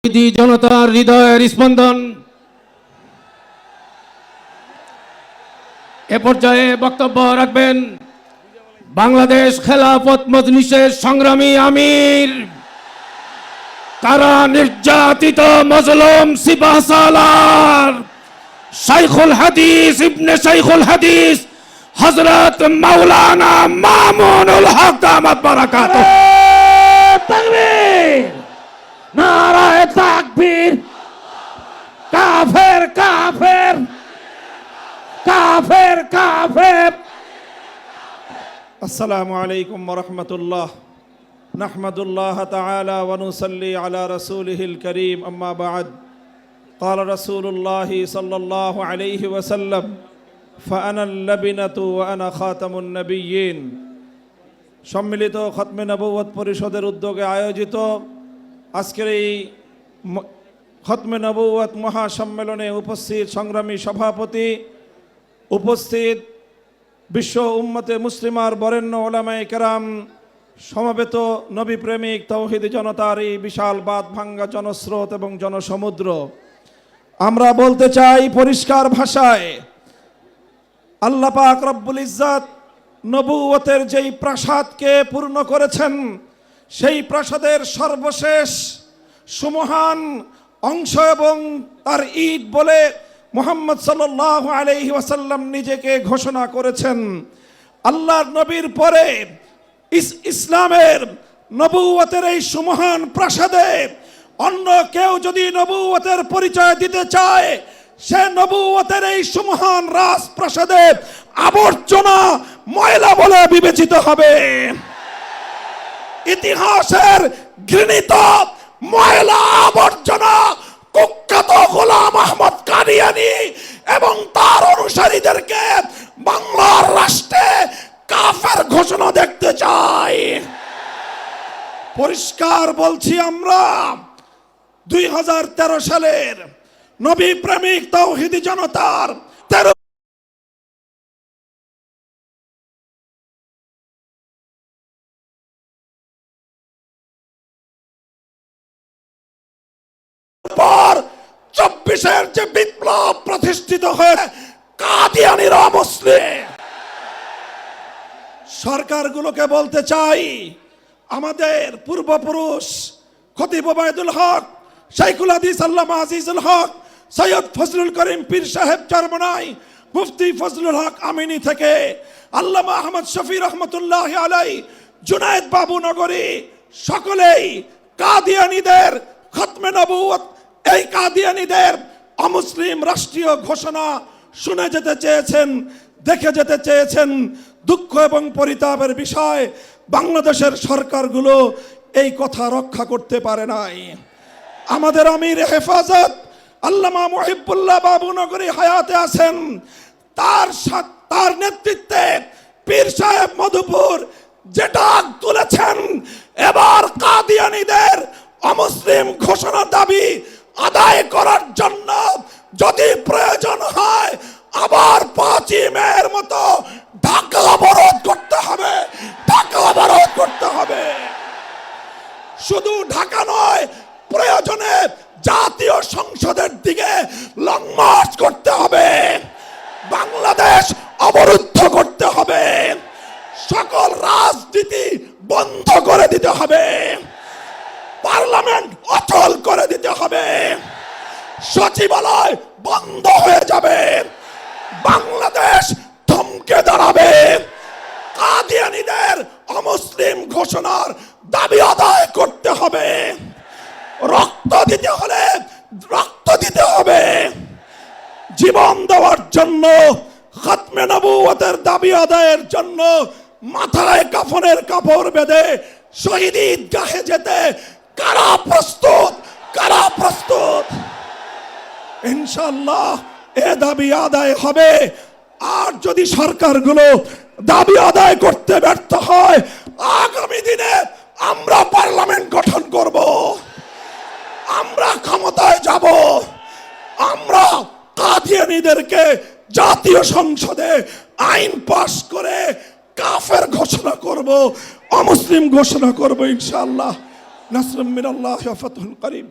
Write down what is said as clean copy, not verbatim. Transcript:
জনতার হৃদয়ের স্পন্দন। এ পর্যায়ে বক্তব্য রাখবেন বাংলাদেশ খেলাফত মজলিসের সংগ্রামী আমির, কারা নির্যাতিত মজলুম সিপাহসালার শাইখুল হাদিস ইবনে শাইখুল হাদিস হযরত মাওলানা মামুনুল হক দামাত বারাকাতুহু। তাকবীর, নারায়ে তাকবীর। কাফের কাফের কাফের কাফের। আসসালামু আলাইকুম ওয়া রাহমাতুল্লাহ। নাহমাদুল্লাহ তাআলা ওয়া নুসাল্লি আলা রাসূলিহিল কারীম, আম্মা বা'দ। قال رسول الله صلى الله عليه وسلم فأنا اللبنة وأنا خاتم النبيين। সম্মিলিত খতমে নবুয়ত পরিষদের উদ্যোগে আয়োজিত আজকের এই খতমে নবুয়ত মহাসম্মেলনে উপস্থিত সংগ্রামী সভাপতি, উপস্থিত বিশ্ব উম্মতে মুসলিমার বরেণ্য ওলামায়ে কেরাম, সমবেত নবী প্রেমিক তাওহীদি জনতার এই বিশাল বাঁধ ভাঙ্গা জনস্রোত এবং জনসমুদ্র, আমরা বলতে চাই পরিষ্কার ভাষায়, আল্লাহ পাক রব্বুল ইজ্জত নবুয়তের যেই প্রাসাদকে পূর্ণ করেছেন, সেই প্রাসাদের সর্বশেষ সুমহান অংশ এবং তার ঈদ বলে মুহাম্মদ সাল্লাল্লাহু আলাইহি ওয়াসাল্লাম নিজেকে ঘোষণা করেছেন। আল্লাহর নবীর পরে ইসলামের নবুয়তের এই সুমহান প্রাসাদে অন্য কেউ যদি নবুয়তের পরিচয় দিতে চায়, সে নবুয়তের এই সুমহান রাজপ্রাসাদে আবর্জনা, ময়লা বলে বিবেচিত হবে। ইতিহাসের ঘৃণিত ময়লা আবর্জনা কুখ্যাত গোলাম আহমদ কাদিয়ানী এবং তার অনুসারীদেরকে বাংলার রাষ্ট্রে কাফের ঘোষণা দেখতে চাই। পরিষ্কার বলছি, আমরা 2013 সালের নবী প্রেমিক তাওহীদি জনতার 13 পর 24-এর যে বিপ্লব প্রতিষ্ঠিত হয়ে কাদিয়ানীরা অমুসলিম। সরকারগুলোকে বলতে চাই, আমাদের পূর্বপুরুষ খতিব ওবায়দুল হক, শাইখুল হাদিস আল্লামা আজিজুল হক, সৈয়দ ফজলুল করিম পীর সাহেব চরমনাই, মুফতি ফজলুল হক আমিনী থেকে আল্লামা আহমদ শফি রহমতুল্লাহি আলাইহি, জুনায়েদ বাবু নগরী, সকলেই কাদিয়ানীদের খতমে নবুয়ত, এই কাদিয়ানীদের অমুসলিম রাষ্ট্রীয় ঘোষণা শুনে যেতে চেয়েছেন, দেখে যেতে চেয়েছেন। দুঃখ এবং পরিতাপের বিষয়, বাংলাদেশের সরকারগুলো এই কথা রক্ষা করতে পারে নাই। আমাদের আমির হেফাজত আল্লামা মুহিবুল্লাহ বাবু নগরী হায়াতে আছেন, তার নেতৃত্বে পীর সাহেব মধুপুর যে ডাক তুলেছেন, এবার কাদিয়ানীদের অমুসলিম ঘোষণার দাবি আদায় করার জন্য যদি প্রয়োজন হয় আবার 5ই মের মতো ঢাকা অবরোধ করতে হবে, ঢাকা অবরোধ করতে হবে। শুধু ঢাকা নয়, প্রয়োজনে জাতীয় সংসদের দিকে লং মার্চ করতে হবে, বাংলাদেশ অবরুদ্ধ করতে হবে, সকল রাজনীতি বন্ধ করে দিতে হবে, পার্লামেন্ট অচল করে দিতে হবে, সচিবালয় বন্ধ হয়ে যাবে, বাংলাদেশ থমকে দাঁড়াবে। কাদিয়ানীদের অমুসলিম ঘোষণার দাবি আদায় করতে হবে। রক্ত দিতে হলে রক্ত দিতে হবে। জীবন দেওয়ার জন্য, খতমে নবুয়তের দাবি আদায়ের জন্য মাথায় কাফনের কাপড় বেঁধে শহীদ ঈদগাহে যেতে কারা প্রস্তুত? কারা প্রস্তুত? ইনশাআল্লাহ এ দাবি আদায় হবে। আর যদি সরকারগুলো দাবি আদায় করতে ব্যর্থ হয়, আগামী দিনে আমরা পার্লামেন্ট গঠন করব, আমরা ক্ষমতায় যাব, আমরা কাদিয়ানীদেরকে জাতীয় সংসদে আইন পাশ করে কাফের ঘোষণা করব, অমুসলিম ঘোষণা করব ইনশাআল্লাহ। নাসরুম মিনাল্লাহি ওয়া ফাতহুন করিম।